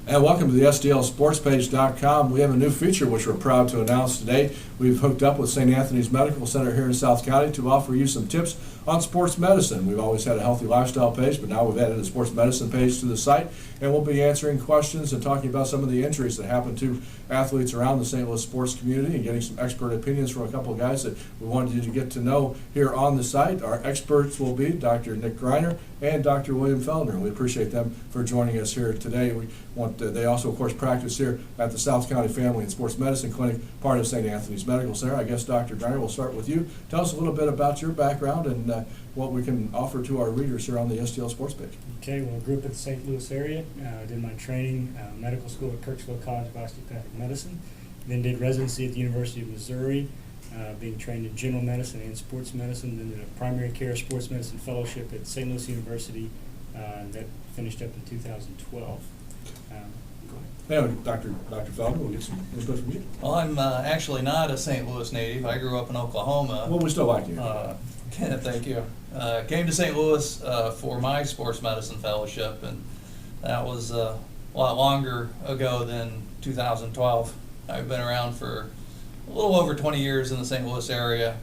And welcome to the SDLSportsPage.com. We have a new feature which we're proud to announce today. We've hooked up with St. Anthony's Medical Center here in South County to offer you some tips on sports medicine. We've always had a healthy lifestyle page, but now we've added a sports medicine page to the site, and we'll be answering questions and talking about some of the injuries that happen to athletes around the St. Louis sports community and getting some expert opinions from a couple of guys that we wanted you to get to know here on the site. Our experts will be Dr. Nick Greiner and Dr. William Feldner. We appreciate them for joining us here today. They also, of course, practice here at the South County Family and Sports Medicine Clinic, part of St. Anthony's Medical Center. I guess, Dr. Greiner, we'll start with you. Tell us a little bit about your background and what we can offer to our readers here on the STL Sports Page. Okay, well, I grew up in the St. Louis area. I did my training, medical school at Kirksville College of Osteopathic Medicine, then did residency at the University of Missouri, being trained in general medicine and sports medicine, then did a primary care sports medicine fellowship at St. Louis University that finished up in 2012. Now, Dr. Feldner, we'll get some input from you. Well, I'm actually not a St. Louis native. I grew up in Oklahoma. Well, we still like you. Thank you. Came to St. Louis for my sports medicine fellowship, and that was a lot longer ago than 2012. I've been around for a little over 20 years in the St. Louis area,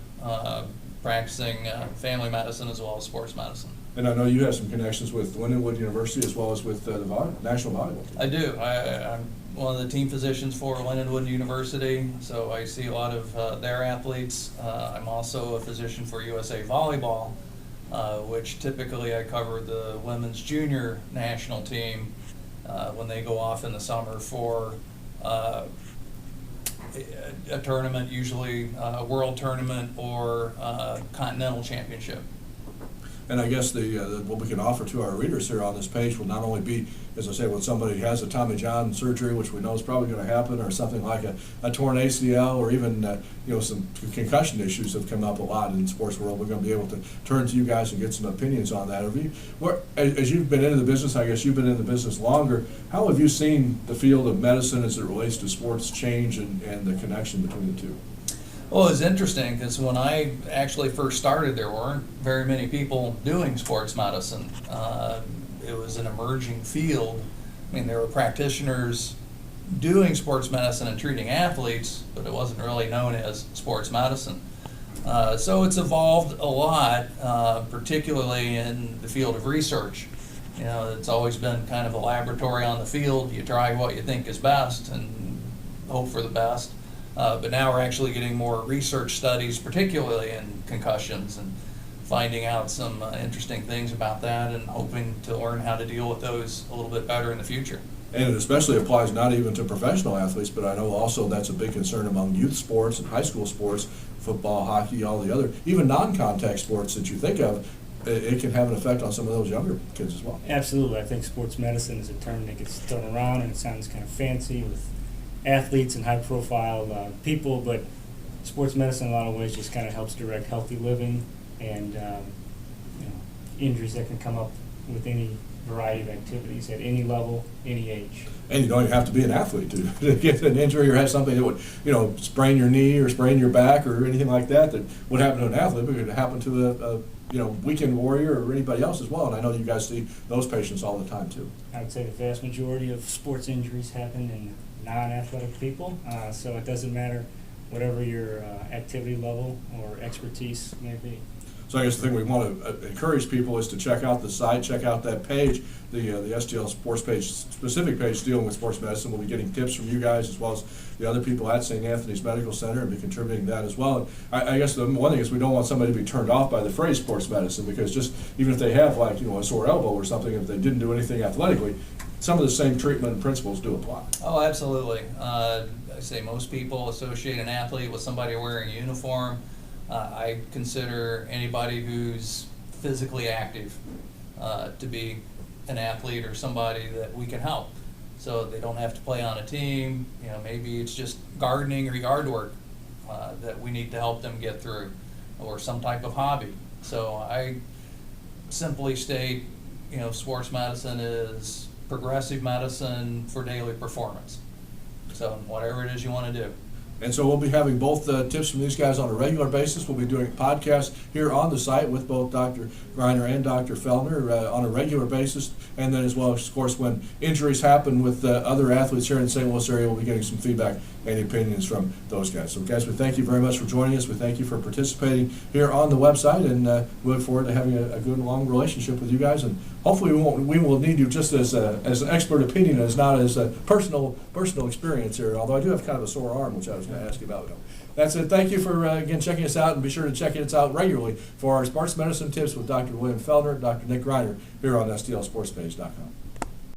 practicing family medicine as well as sports medicine. And I know you have some connections with Lindenwood University as well as with the National Volleyball Team. I do. I'm one of the team physicians for Lindenwood University, so I see a lot of their athletes. I'm also a physician for USA Volleyball, which typically I cover the women's junior national team when they go off in the summer for a tournament, usually a world tournament or a continental championship. And I guess what we can offer to our readers here on this page will not only be, as I say, when somebody has a Tommy John surgery, which we know is probably going to happen, or something like a torn ACL, or even some concussion issues have come up a lot in the sports world. We're going to be able to turn to you guys and get some opinions on that. As you've been into the business, I guess you've been in the business longer, how have you seen the field of medicine as it relates to sports change and the connection between the two? Well, it's interesting because when I actually first started, there weren't very many people doing sports medicine. It was an emerging field. I mean, there were practitioners doing sports medicine and treating athletes, but it wasn't really known as sports medicine. So it's evolved a lot, particularly in the field of research. It's always been kind of a laboratory on the field. You try what you think is best and hope for the best. But now we're actually getting more research studies, particularly in concussions, and finding out some interesting things about that and hoping to learn how to deal with those a little bit better in the future. And it especially applies not even to professional athletes, but I know also that's a big concern among youth sports and high school sports, football, hockey, all the other, even non-contact sports that you think of. It can have an effect on some of those younger kids as well. Absolutely. I think sports medicine is a term that gets thrown around and it sounds kind of fancy with athletes and high-profile people, but sports medicine in a lot of ways just kind of helps direct healthy living and injuries that can come up with any variety of activities at any level, any age. And you don't even have to be an athlete to get an injury or have something that would, sprain your knee or sprain your back or anything like that would happen to an athlete, but it could happen to a weekend warrior or anybody else as well. And I know you guys see those patients all the time too. I would say the vast majority of sports injuries happen in non-athletic people, so it doesn't matter whatever your activity level or expertise may be. So I guess the thing we want to encourage people is to check out the site, check out that page, the STL Sports Page, specific page dealing with sports medicine. We'll be getting tips from you guys as well as the other people at St. Anthony's Medical Center and be contributing to that as well. And I guess the one thing is we don't want somebody to be turned off by the phrase sports medicine, because just even if they have a sore elbow or something, if they didn't do anything athletically, some of the same treatment and principles do apply. Oh, absolutely. I say most people associate an athlete with somebody wearing a uniform. I consider anybody who's physically active to be an athlete or somebody that we can help. So they don't have to play on a team. Maybe it's just gardening or yard work that we need to help them get through, or some type of hobby. So I simply state, sports medicine is progressive medicine for daily performance. So whatever it is you want to do. And so we'll be having both tips from these guys on a regular basis. We'll be doing podcasts here on the site with both Dr. Greiner and Dr. Fellner on a regular basis. And then as well, of course, when injuries happen with other athletes here in the St. Louis area, we'll be getting some feedback and opinions from those guys. So guys, we thank you very much for joining us. We thank you for participating here on the website, and we look forward to having a good long relationship with you guys. And hopefully we will need you just as an expert opinion, as not as a personal experience here, although I do have kind of a sore arm, which I was going to ask you about. That's it. Thank you for, again, checking us out, and be sure to check us out regularly for our sports medicine tips with Dr. William Feldner and Dr. Nick Greiner here on STLSportspage.com.